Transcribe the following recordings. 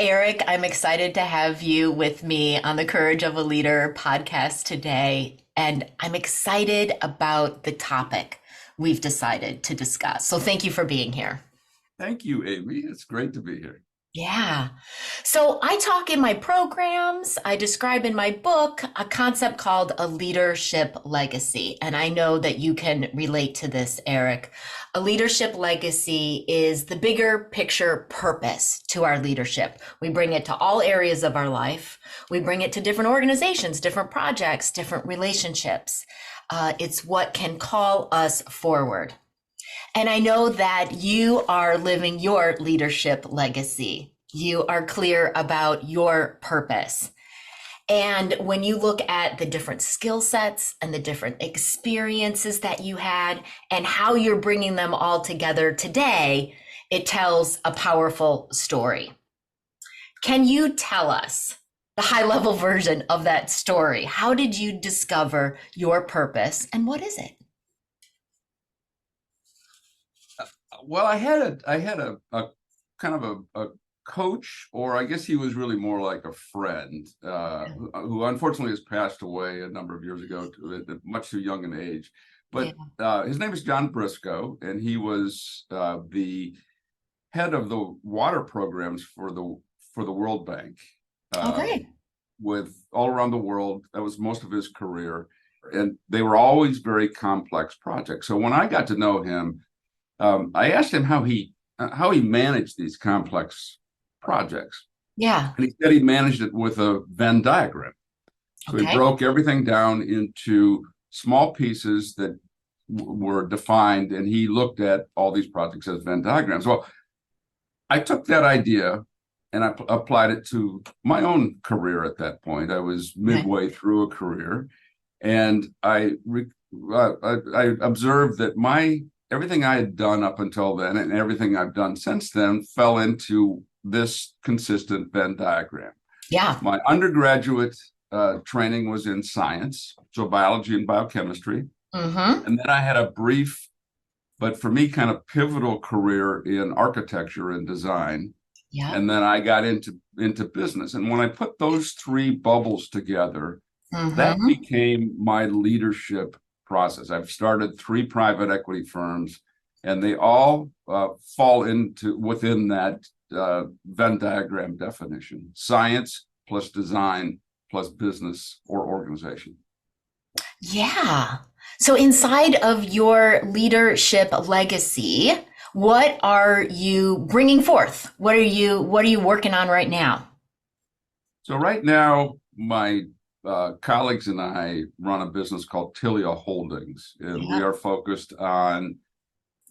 Eric, I'm excited to have you with me on the Courage of a Leader podcast today. And I'm excited about the topic we've decided to discuss. So thank you for being here. Thank you, Amy. It's great to be here. Yeah. So I talk in my programs, I describe in my book a concept called a leadership legacy. And I know that you can relate to this, Eric. A leadership legacy is the bigger picture purpose to our leadership. We bring it to all areas of our life. We bring it to different organizations, different projects, different relationships. It's what can call us forward. And I know that you are living your leadership legacy. You are clear about your purpose. And when you look at the different skill sets and the different experiences that you had and how you're bringing them all together today, it tells a powerful story. Can you tell us the high level version of that story? How did you discover your purpose and what is it? Well, I had a kind of a coach, or I guess he was really more like a friend, who unfortunately has passed away a number of years ago, at much too young an age. But his name is John Briscoe, and he was the head of the water programs for the World Bank, Okay. with all around the world. That was most of his career, and they were always very complex projects. So when I got to know him, I asked him how he managed these complex projects. Yeah. And he said he managed it with a Venn diagram. So he Okay. broke everything down into small pieces that were defined, and he looked at all these projects as Venn diagrams. Well, I took that idea and I applied it to my own career at that point. I was midway through a career, and I observed that everything I had done up until then and everything I've done since then fell into this consistent Venn diagram. Yeah. My undergraduate training was in science, so biology and biochemistry. Mm-hmm. And then I had a brief, but for me, kind of pivotal career in architecture and design. Yeah. And then I got into business. And when I put those three bubbles together, that Mm-hmm. became my leadership process. I've started 3 private equity firms, and they all fall within that Venn diagram definition: science plus design plus business or organization. Yeah. So inside of your leadership legacy, what are you bringing forth? What are you working on right now? So right now, my colleagues and I run a business called Tilia Holdings, and we Yeah. are focused on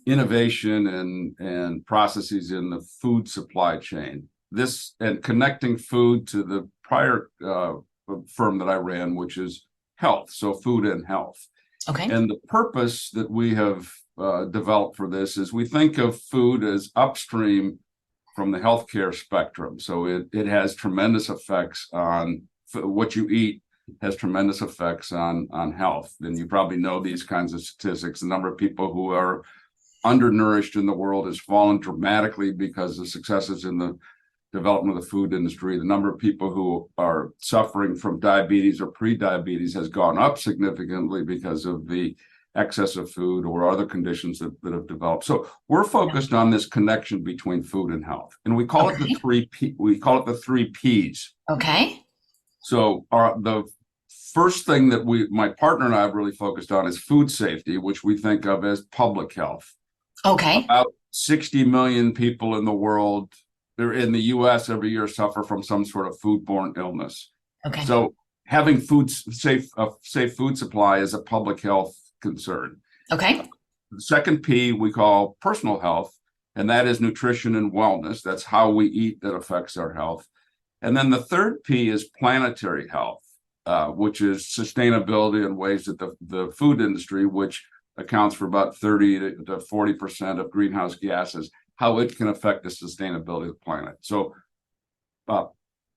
innovation and processes in the food supply chain. This and connecting food to the prior firm that I ran, which is health, so food and health. Okay. And the purpose that we have developed for this is we think of food as upstream from the healthcare spectrum. So it has tremendous effects on what you eat, has tremendous effects on health. And you probably know these kinds of statistics. The number of people who are undernourished in the world has fallen dramatically because of successes in the development of the food industry. The number of people who are suffering from diabetes or pre-diabetes has gone up significantly because of the excess of food or other conditions that have developed. So we're focused on this connection between food and health, and we call it the the 3 Ps. Okay. So the first thing that my partner and I have really focused on is food safety, which we think of as public health. Okay. About 60 million people in the world, they're in the US every year, suffer from some sort of foodborne illness. Okay. So having safe food supply is a public health concern. Okay. The second P we call personal health, and that is nutrition and wellness. That's how we eat that affects our health. And then the third P is planetary health, which is sustainability in ways that the food industry, which accounts for about 30 to 40% of greenhouse gases, how it can affect the sustainability of the planet. So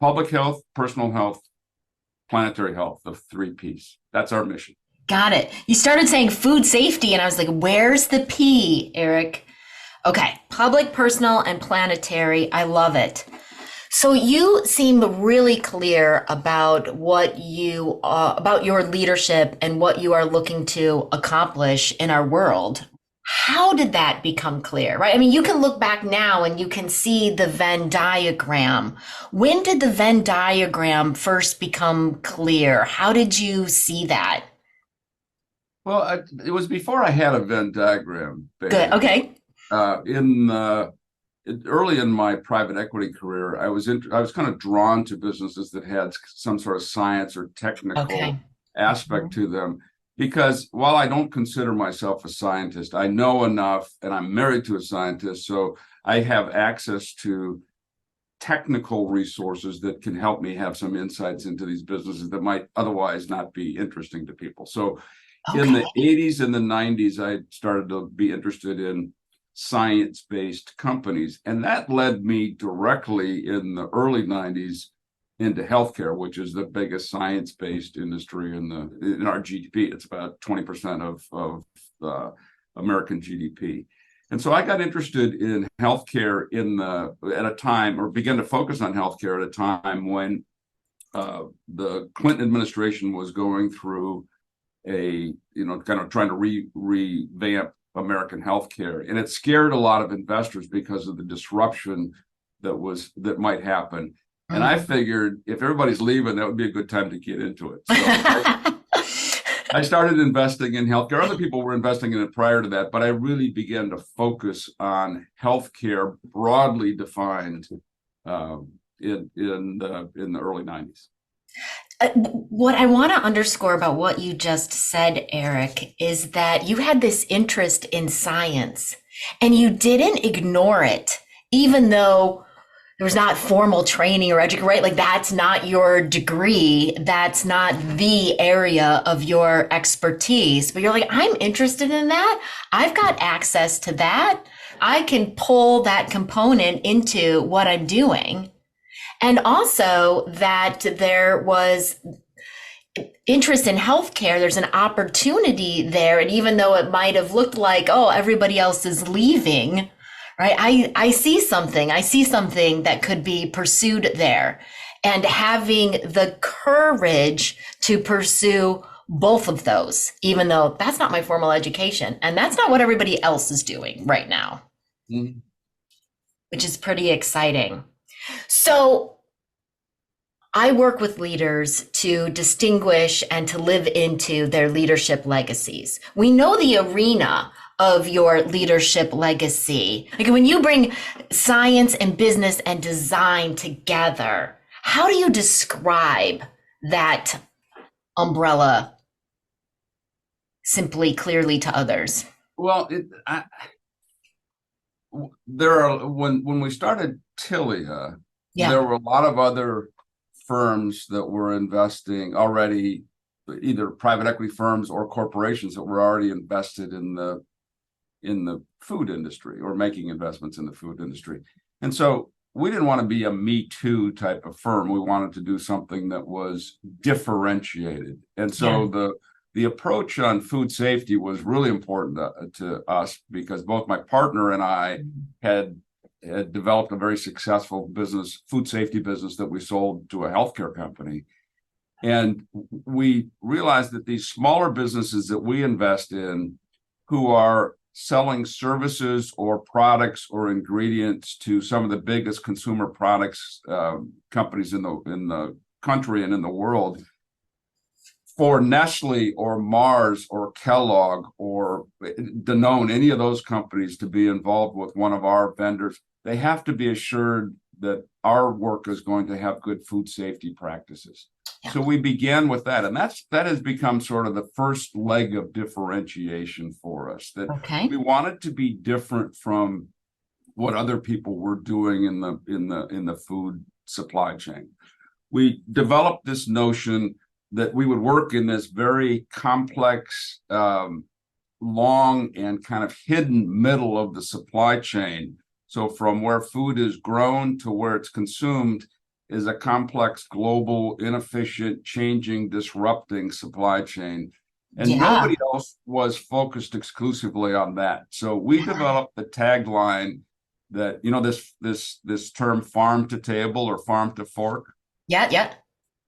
public health, personal health, planetary health, the 3 Ps. That's our mission. Got it. You started saying food safety, and I was like, where's the P, Eric? Okay. Public, personal, and planetary. I love it. So you seem really clear about what you about your leadership and what you are looking to accomplish in our world. How did that become clear, right? I mean, you can look back now and you can see the Venn diagram. When did the Venn diagram first become clear? How did you see that? Well, it was before I had a Venn diagram, Good. basically. Okay. In early in my private equity career, I was kind of drawn to businesses that had some sort of science or Okay. technical aspect Mhm. to them. Because while I don't consider myself a scientist, I know enough, and I'm married to a scientist, so I have access to technical resources that can help me have some insights into these businesses that might otherwise not be interesting to people. So in the Okay. 80s and the 90s, I started to be interested in science-based companies. And that led me directly in the early 90s into healthcare, which is the biggest science-based industry in our GDP. It's about 20% of American GDP. And so I got interested in healthcare at a time, or began to focus on healthcare at a time when the Clinton administration was going through kind of trying to revamp American healthcare, and it scared a lot of investors because of the disruption that might happen. And I Mhm. figured if everybody's leaving, that would be a good time to get into it. So I started investing in healthcare. Other people were investing in it prior to that, but I really began to focus on healthcare broadly defined in the early 90s. What I want to underscore about what you just said, Eric, is that you had this interest in science and you didn't ignore it, even though there was not formal training or education, right? Like that's not your degree. That's not the area of your expertise. But you're like, I'm interested in that. I've got access to that. I can pull that component into what I'm doing. And also that there was interest in healthcare, there's an opportunity there. And even though it might have looked like, oh, everybody else is leaving, right? I see something that could be pursued there. And having the courage to pursue both of those, even though that's not my formal education. And that's not what everybody else is doing right now, Mhm. which is pretty exciting. So I work with leaders to distinguish and to live into their leadership legacies. We know the arena of your leadership legacy. Like when you bring science and business and design together, how do you describe that umbrella simply, clearly to others? Well, there are when we started Tilia, Yeah. there were a lot of other firms that were investing already, either private equity firms or corporations that were already invested in the food industry or making investments in the food industry. And so we didn't want to be a Me Too type of firm. We wanted to do something that was differentiated. And Yeah. so the approach on food safety was really important to us because both my partner and I had developed a very successful food safety business that we sold to a healthcare company. And we realized that these smaller businesses that we invest in, who are selling services or products or ingredients to some of the biggest consumer products companies in the country and in the world, for Nestle or Mars or Kellogg or Danone, any of those companies to be involved with one of our vendors, they have to be assured that our work is going to have good food safety practices. Yeah. So we began with that, and that has become sort of the first leg of differentiation for us. That Okay. we wanted to be different from what other people were doing in the food supply chain. We developed this notion that we would work in this very complex, long and kind of hidden middle of the supply chain. So from where food is grown to where it's consumed is a complex, global, inefficient, changing, disrupting supply chain. And Yeah. nobody else was focused exclusively on that. So we developed the tagline that, this term farm to table or farm to fork. Yeah, yeah.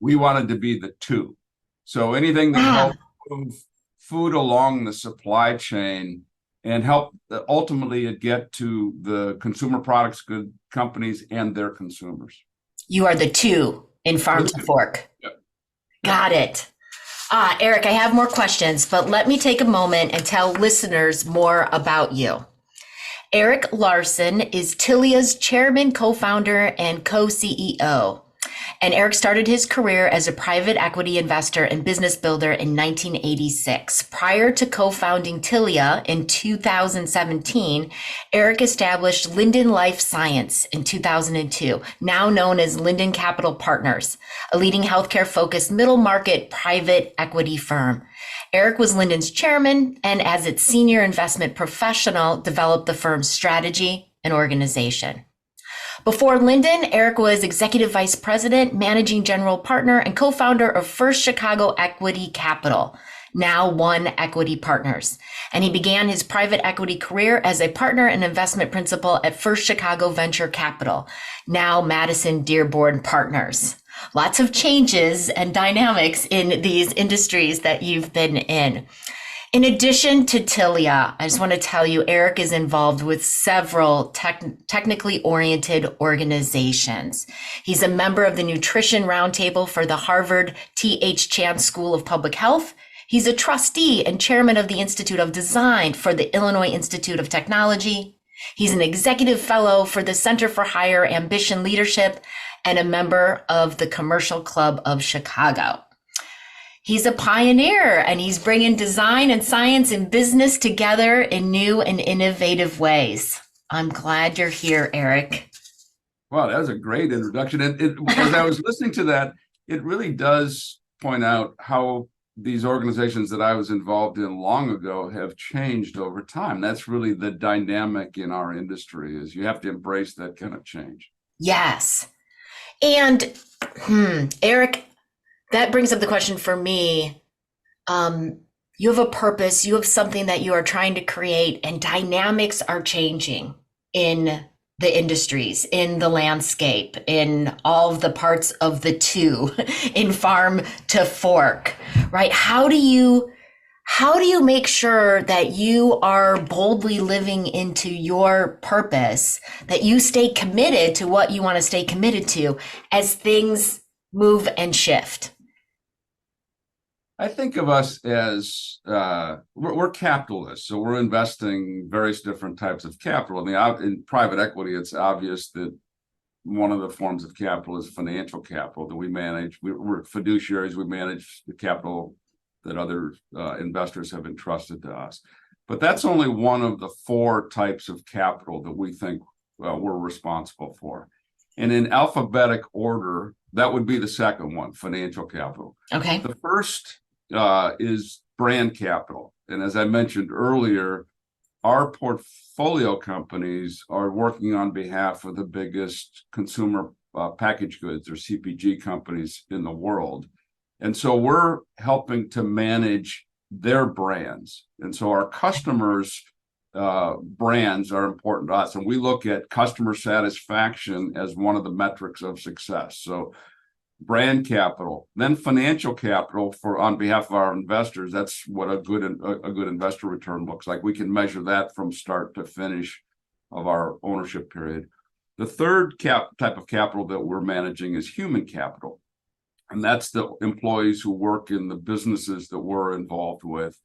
We wanted to be the two. So anything that Ah, helped move food along the supply chain and help ultimately it get to the consumer products good companies and their consumers. you are the two in farm to fork. Yep. Got it. Eric, I have more questions, but let me take a moment and tell listeners more about you. Eric Larson is Tilia's chairman, co-founder, and co-CEO. And Eric started his career as a private equity investor and business builder in 1986. Prior to co-founding Tilia in 2017, Eric established Linden Life Science in 2002, now known as Linden Capital Partners, a leading healthcare-focused middle market private equity firm. Eric was Linden's chairman and as its senior investment professional, developed the firm's strategy and organization. Before Linden, Eric was executive vice president, managing general partner, and co-founder of First Chicago Equity Capital, now One Equity Partners. And he began his private equity career as a partner and investment principal at First Chicago Venture Capital, now Madison Dearborn Partners. Lots of changes and dynamics in these industries that you've been in. In addition to Tilia, I just want to tell you, Eric is involved with several technically oriented organizations. He's a member of the Nutrition Roundtable for the Harvard T.H. Chan School of Public Health. He's a trustee and chairman of the Institute of Design for the Illinois Institute of Technology. He's an executive fellow for the Center for Higher Ambition Leadership and a member of the Commercial Club of Chicago. He's a pioneer and he's bringing design and science and business together in new and innovative ways. I'm glad you're here, Eric. Wow, that was a great introduction. And as I was listening to that, it really does point out how these organizations that I was involved in long ago have changed over time. That's really the dynamic in our industry, is you have to embrace that kind of change. Yes. And Eric, that brings up the question for me. You have a purpose, you have something that you are trying to create, and dynamics are changing in the industries, in the landscape, in all of the parts of the two, in farm to fork, right? How do you make sure that you are boldly living into your purpose, that you stay committed to what you want to stay committed to as things move and shift? I think of us as we're capitalists, so we're investing various different types of capital. In private equity, it's obvious that one of the forms of capital is financial capital that we manage. We're fiduciaries. We manage the capital that other investors have entrusted to us. But that's only one of the four types of capital that we think we're responsible for. And in alphabetic order, that would be the second one, financial capital. Okay. The first is brand capital. And as I mentioned earlier, our portfolio companies are working on behalf of the biggest consumer packaged goods or CPG companies in the world. And so we're helping to manage their brands. And so our customers' brands are important to us. And we look at customer satisfaction as one of the metrics of success. So brand capital, then financial capital on behalf of our investors. That's what a good investor return looks like. We can measure that from start to finish of our ownership period. The third type of capital that we're managing is human capital. And that's the employees who work in the businesses that we're involved with.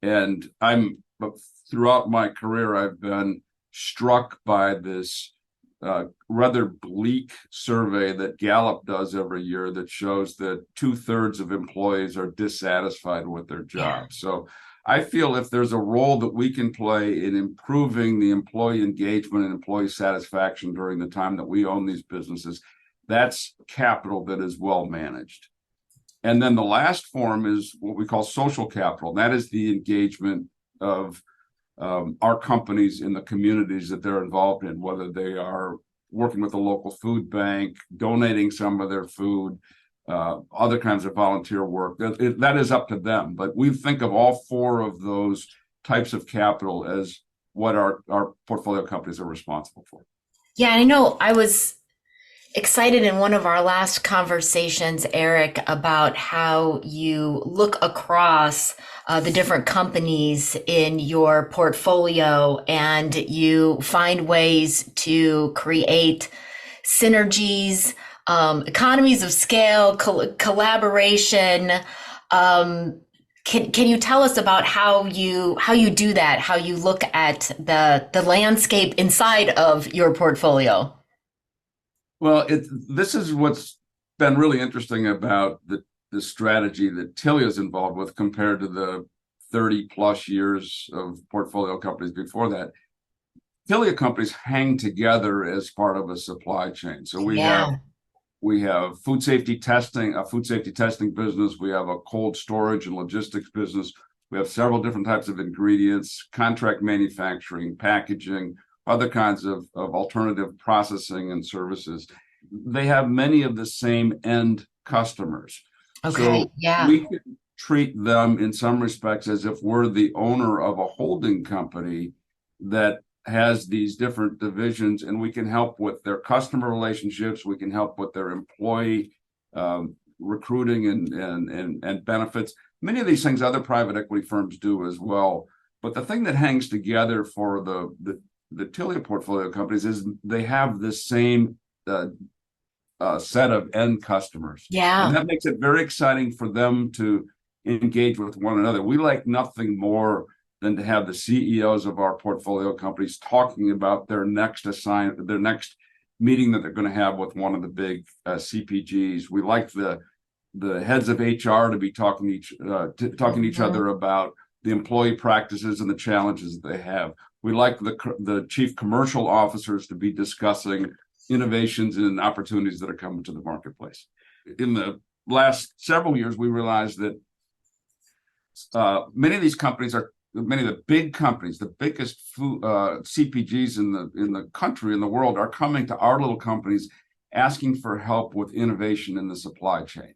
And throughout my career, I've been struck by this rather bleak survey that Gallup does every year that shows that 2/3 of employees are dissatisfied with their jobs. So I feel if there's a role that we can play in improving the employee engagement and employee satisfaction during the time that we own these businesses, that's capital that is well managed. And then the last form is what we call social capital. That is the engagement of our companies in the communities that they're involved in, whether they are working with a local food bank, donating some of their food, other kinds of volunteer work. That is up to them. But we think of all four of those types of capital as what our portfolio companies are responsible for. Yeah, I know I was excited in one of our last conversations, Eric, about how you look across the different companies in your portfolio and you find ways to create synergies, economies of scale, collaboration. Um, can you tell us about how you do that? How you look at the landscape inside of your portfolio? Well, this is what's been really interesting about the strategy that Tilia is involved with compared to the 30 plus years of portfolio companies before that. Tilia companies hang together as part of a supply chain. So Yeah. we have food safety testing, a food safety testing business. We have a cold storage and logistics business. We have several different types of ingredients, contract manufacturing, packaging, other kinds of alternative processing and services. They have many of the same end customers. Okay. So Yeah. we can treat them in some respects as if we're the owner of a holding company that has these different divisions, and we can help with their customer relationships. We can help with their employee recruiting and benefits. Many of these things other private equity firms do as well. But the thing that hangs together for the Tilia portfolio companies is they have the same set of end customers. And Yeah. that makes it very exciting for them to engage with one another. We like nothing more than to have the CEOs of our portfolio companies talking about their next meeting that they're going to have with one of the big CPGs. We like the heads of HR to be talking to each Mhm. other about the employee practices and the challenges that they have. We like the chief commercial officers to be discussing innovations and opportunities that are coming to the marketplace. In the last several years, we realized that many of the big companies, the biggest food CPGs in the country, in the world, are coming to our little companies asking for help with innovation in the supply chain.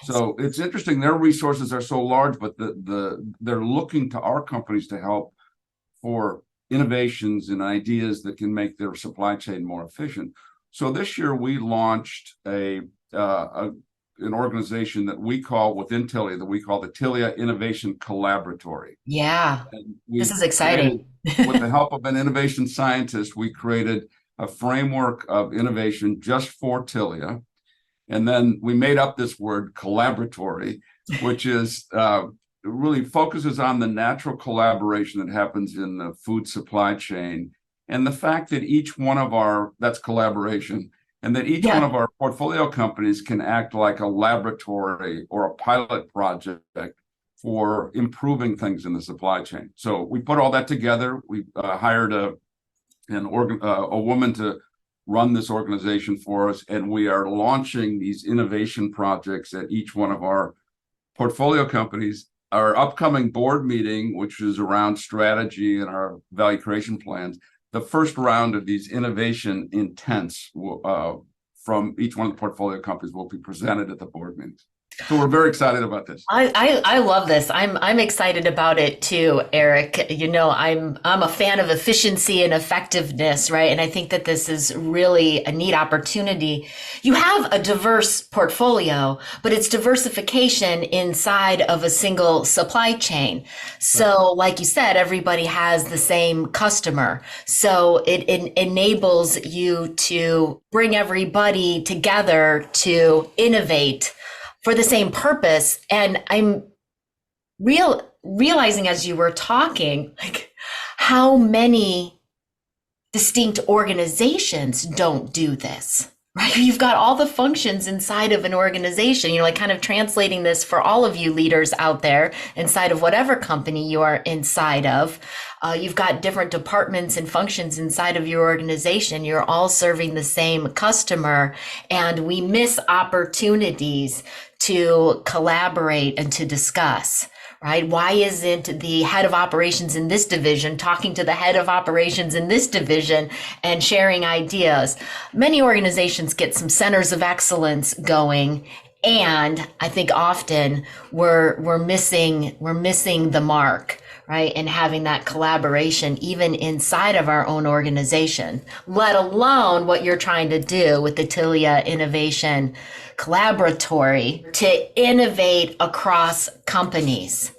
So it's interesting. Their resources are so large, but they're looking to our companies to help for innovations and ideas that can make their supply chain more efficient. So this year we launched an organization that we call within Tilia, that we call the Tilia Innovation Collaboratory. Yeah. And This we is created, exciting. with the help of an innovation scientist, we created a framework of innovation just for Tilia. And then we made up this word collaboratory, which is really focuses on the natural collaboration that happens in the food supply chain. And the fact that that's collaboration, and that each one Yeah. of our portfolio companies can act like a laboratory or a pilot project for improving things in the supply chain. So we put all that together. We hired a woman to run this organization for us, and we are launching these innovation projects at each one of our portfolio companies. Our upcoming board meeting, which is around strategy and our value creation plans, the first round of these innovation intents from each one of the portfolio companies will be presented at the board meetings. So we're very excited about this. I love this. I'm excited about it too, Eric. You know, I'm a fan of efficiency and effectiveness, right? And I think that this is really a neat opportunity. You have a diverse portfolio, but it's diversification inside of a single supply chain. So, like you said, everybody has the same customer. So it enables you to bring everybody together to innovate for the same purpose. And I'm realizing as you were talking, like how many distinct organizations don't do this, right? You've got all the functions inside of an organization, like kind of translating this for all of you leaders out there inside of whatever company you are inside of. You've got different departments and functions inside of your organization. You're all serving the same customer, and we miss opportunities to collaborate and to discuss, right? Why isn't the head of operations in this division talking to the head of operations in this division and sharing ideas? Many organizations get some centers of excellence going, and I think often we're missing the mark, right? And having that collaboration even inside of our own organization, let alone what you're trying to do with the Tilia Innovation Collaboratory to innovate across companies.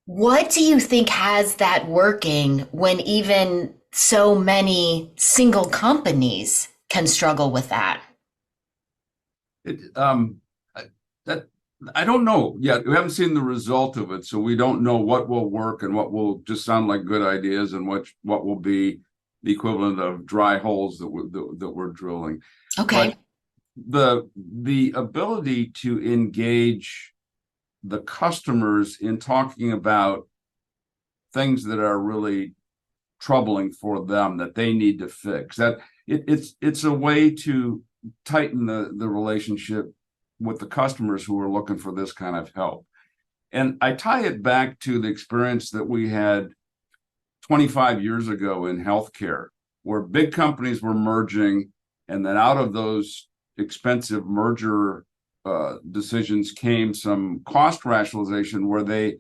What do you think has that working when even so many single companies can struggle with that? It, that I don't know yet. We haven't seen the result of it, so we don't know what will work and what will just sound like good ideas, and what will be the equivalent of dry holes that we're drilling. Okay. But the ability to engage the customers in talking about things that are really troubling for them that they need to fix, that it's a way to tighten the relationship with the customers who are looking for this kind of help. And I tie it back to the experience that we had 25 years ago in healthcare, where big companies were merging, and then out of those expensive merger decisions came some cost rationalization where they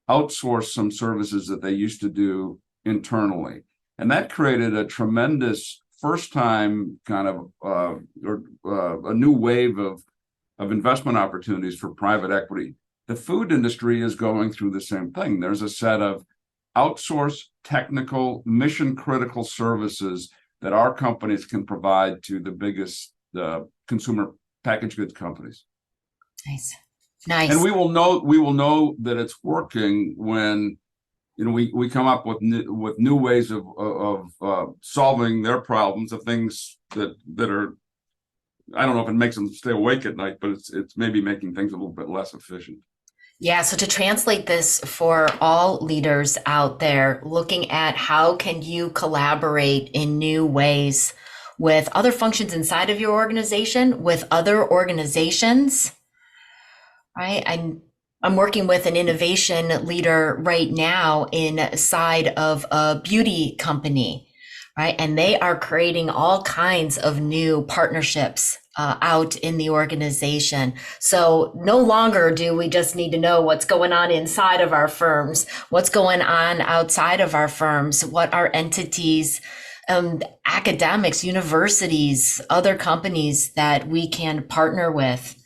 outsourced some services that they used to do internally. And that created a tremendous first time kind of a new wave of investment opportunities for private equity. The food industry is going through the same thing. There's a set of outsourced technical mission critical services that our companies can provide to the biggest consumer packaged goods companies. Nice. And we will know that it's working when we come up with new ways of solving their problems, of things that are, I don't know if it makes them stay awake at night, but it's maybe making things a little bit less efficient. Yeah, so to translate this for all leaders out there, looking at how can you collaborate in new ways with other functions inside of your organization, with other organizations, right? I'm working with an innovation leader right now inside of a beauty company, right? And they are creating all kinds of new partnerships out in the organization. So no longer do we just need to know what's going on inside of our firms, what's going on outside of our firms, what our entities, academics, universities, other companies that we can partner with.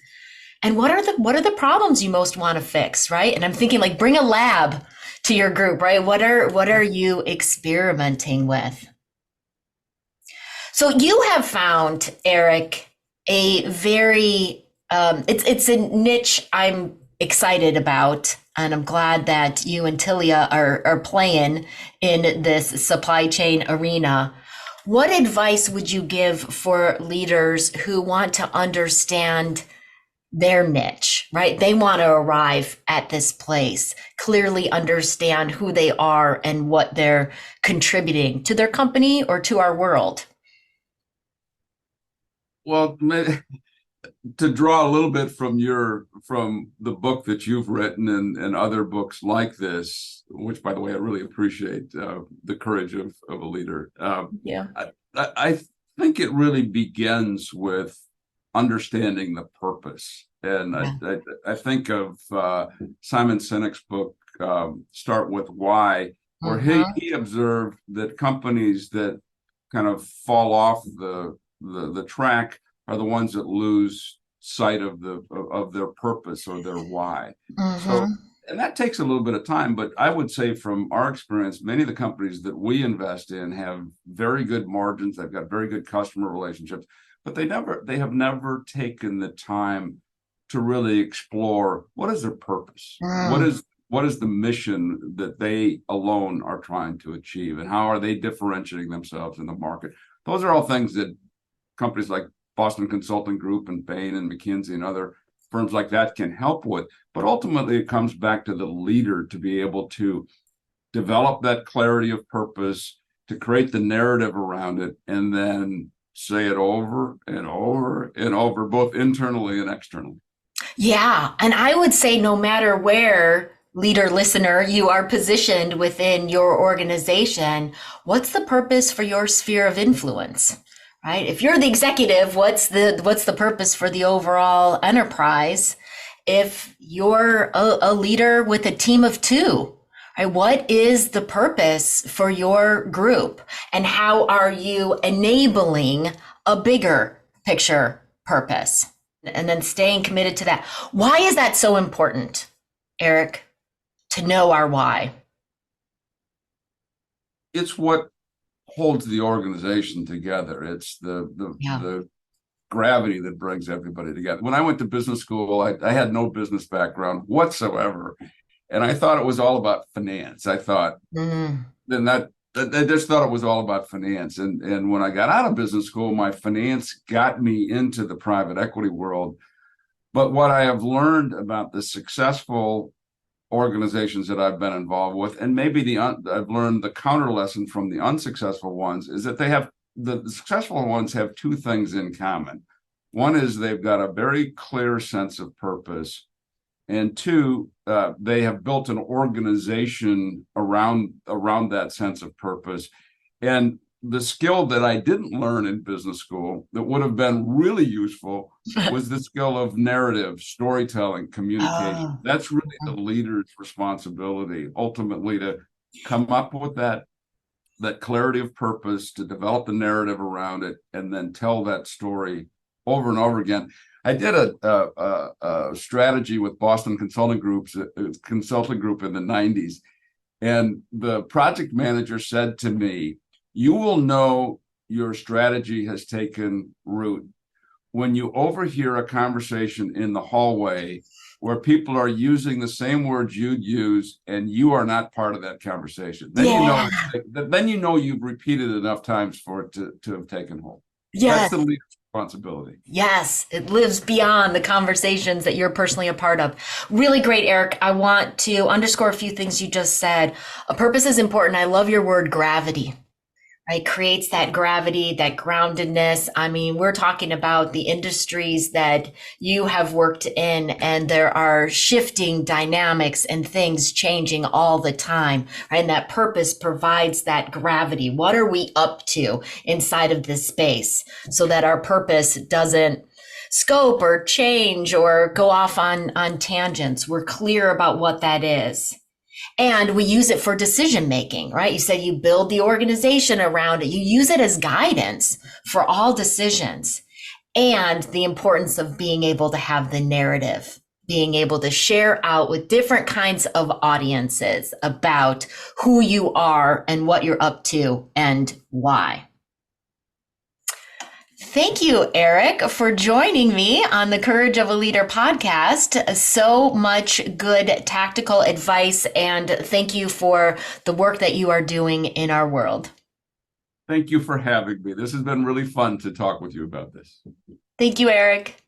And what are the problems you most want to fix, right? And I'm thinking like bring a lab to your group, right? What are you experimenting with? So you have found, Eric, a very it's a niche I'm excited about, and I'm glad that you and Tilia are playing in this supply chain arena. What advice would you give for leaders who want to understand their niche, right? They want to arrive at this place, clearly understand who they are and what they're contributing to their company or to our world. Well, to draw a little bit from the book that you've written and other books like this, which, by the way, I really appreciate the courage of a leader. Yeah, I think it really begins with understanding the purpose, and yeah. I think of Simon Sinek's book, Start With Why, where he observed that companies that kind of fall off the track are the ones that lose sight of their purpose or their why. So, and that takes a little bit of time, but I would say from our experience, many of the companies that we invest in have very good margins. They've got very good customer relationships, but they have never taken the time to really explore what is their purpose, what is the mission that they alone are trying to achieve, and how are they differentiating themselves in the market. Those are all things that companies like Boston Consulting Group and Bain and McKinsey and other firms like that can help with. But ultimately, it comes back to the leader to be able to develop that clarity of purpose, to create the narrative around it, and then say it over and over and over, both internally and externally. Yeah. And I would say no matter where, leader, listener, you are positioned within your organization, what's the purpose for your sphere of influence? Right? If you're the executive, what's the purpose for the overall enterprise? if you're a leader with a team of two, right? What is the purpose for your group, and how are you enabling a bigger picture purpose? And then staying committed to that. Why is that so important, Eric, to know our why? It's what holds the organization together. It's Yeah. the gravity that brings everybody together. When I went to business school, I had no business background whatsoever, and I thought it was all about finance. I thought, then I just thought it was all about finance. And when I got out of business school, my finance got me into the private equity world. But what I have learned about the successful organizations that I've been involved with, and maybe I've learned the counter lesson from the unsuccessful ones, is that the successful ones have two things in common. One is they've got a very clear sense of purpose, and two, they have built an organization around that sense of purpose. And the skill that I didn't learn in business school that would have been really useful was the skill of narrative, storytelling, communication. Oh, That's really the leader's responsibility, ultimately, to come up with that clarity of purpose, to develop the narrative around it, and then tell that story over and over again. I did a strategy with Boston Consulting Group in the 90s. And the project manager said to me, "You will know your strategy has taken root when you overhear a conversation in the hallway where people are using the same words you'd use, and you are not part of that conversation. yeah. Then you know you've repeated enough times for it to have taken hold." That's Yes. the leader's responsibility. Yes, it lives beyond the conversations that you're personally a part of. Really great, Eric. I want to underscore a few things you just said. A purpose is important. I love your word gravity, right? Creates that gravity, that groundedness. I mean, we're talking about the industries that you have worked in, and there are shifting dynamics and things changing all the time, right? And that purpose provides that gravity. What are we up to inside of this space so that our purpose doesn't scope or change or go off on tangents? We're clear about what that is. And we use it for decision making, right? You said you build the organization around it. You use it as guidance for all decisions, and the importance of being able to have the narrative, being able to share out with different kinds of audiences about who you are and what you're up to and why. Thank you, Eric, for joining me on the Courage of a Leader podcast. So much good tactical advice, and thank you for the work that you are doing in our world. Thank you for having me. This has been really fun to talk with you about this. Thank you, Eric.